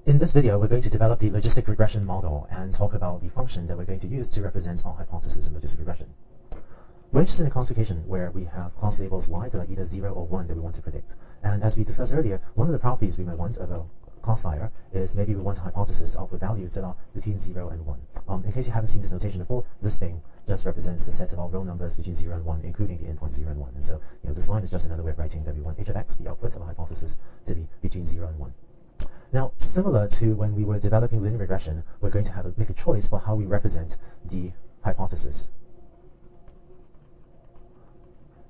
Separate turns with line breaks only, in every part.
In this video, we're going to develop the logistic regression model and talk about the function that we're going to use to represent our hypothesis in logistic regression. We're interested in a classification where we have class labels y that are either 0 or 1 that we want to predict. And as we discussed earlier, one of the properties we might want of a classifier is maybe we want a hypothesis to output values that are between 0 and 1. In case you haven't seen this notation before, this thing just represents the set of our real numbers between 0 and 1, including the endpoints 0 and 1. And so, this line is just another way of writing that we want h of x, the output of a hypothesis, to be between 0 and 1. Now, similar to when we were developing linear regression, we're going to make a choice for how we represent the hypothesis.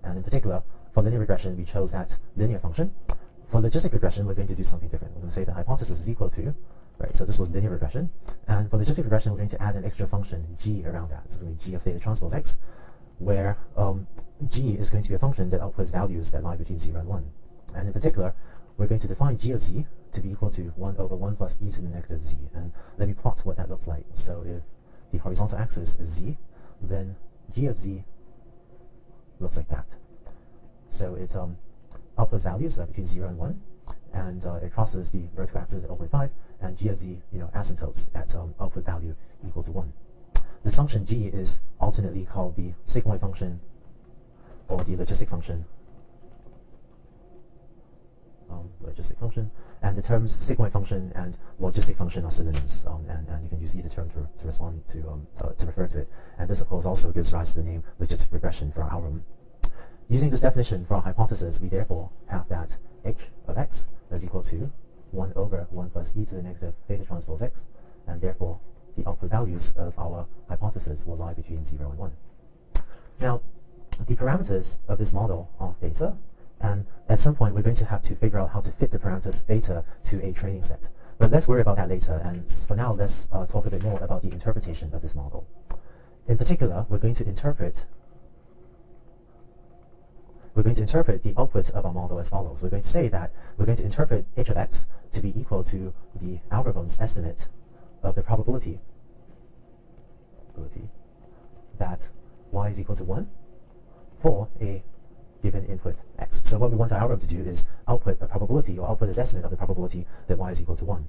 And in particular, for linear regression, we chose that linear function. For logistic regression, we're going to do something different. We're going to say the hypothesis is equal to, right, so this was linear regression. And for logistic regression, we're going to add an extra function, g, around that. This is going to be g of theta transpose x, where g is going to be a function that outputs values that lie between 0 and 1. And in particular, we're going to define g of z to be equal to 1 over 1 plus e to the negative z. And let me plot what that looks like. So if the horizontal axis is z, then g of z looks like that. So it outputs values between 0 and 1, and it crosses the vertical axis at 0.5, and g of z asymptotes at output value equal to 1. This function g is alternately called the sigmoid function or the logistic function. And the terms sigmoid function and logistic function are synonyms, and you can use either term to respond to refer to it. And this, of course, also gives rise to the name logistic regression for our algorithm. Using this definition for our hypothesis, we therefore have that h of x is equal to 1 over 1 plus e to the negative theta transpose x, and therefore the output values of our hypothesis will lie between 0 and 1. Now, the parameters of this model are theta, and at some point we're going to have to figure out how to fit the parameters theta to a training set. But let's worry about that later, and for now let's talk a bit more about the interpretation of this model. In particular, we're going to interpret the output of our model as follows. We're going to say that we're going to interpret h of x to be equal to the algorithm's estimate of the probability that y is equal to 1 for a given input x. So what we want our algorithm to do is output a probability, or output an estimate of the probability that y is equal to 1.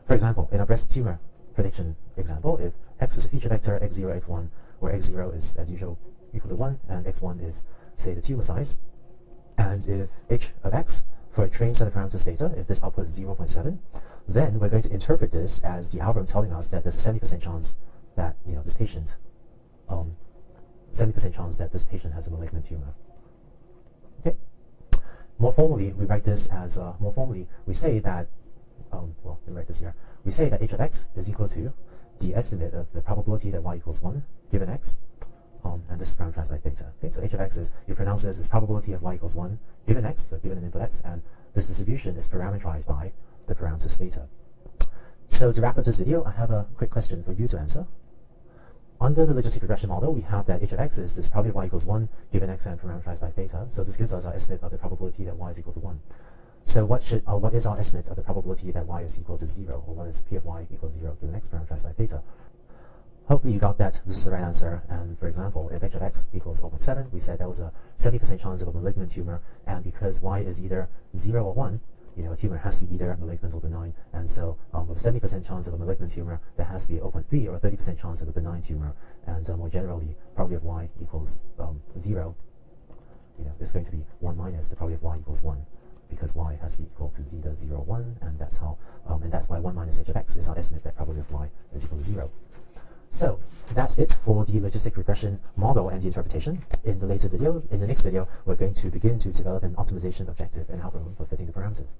For example, in our breast tumor prediction example, if x is a feature vector, x0, x1, where x0 is, as usual, equal to 1, and x1 is, say, the tumor size, and if h of x for a trained set of parameters theta, if this output is 0.7, then we're going to interpret this as the algorithm telling us that there's a 70% chance that this patient has a malignant tumor. Okay. More formally, we write this as we say that let me write this here. We say that h of x is equal to the estimate of the probability that y equals 1 given x. And this is parameterized by theta. Okay, so h of x is, you pronounce this as probability of y equals 1 given x, so given an input x, and this distribution is parameterized by the parameters theta. So to wrap up this video, I have a quick question for you to answer. Under the logistic regression model, we have that h of x is this probability of y equals 1 given x and parameterized by theta. So this gives us our estimate of the probability that y is equal to 1. So what is our estimate of the probability that y is equal to 0, or what is p of y equals 0 given x parameterized by theta? Hopefully you got that this is the right answer. And for example, if h of x equals 0.7, we said that was a 70% chance of a malignant tumor, and because y is either 0 or 1, a tumor has to be either malignant or benign, and so with a 70% chance of a malignant tumor, there has to be 0.3 or a 30% chance of a benign tumor, and more generally, probability of y equals 0, is going to be 1 minus the probability of y equals 1, because y has to be equal to zeta 0, 1, and that's how, and that's why 1 minus h of x is our estimate that probability of y is equal to 0. So that's it for the logistic regression model and the interpretation. In the next video, we're going to begin to develop an optimization objective and algorithm for fitting the parameters.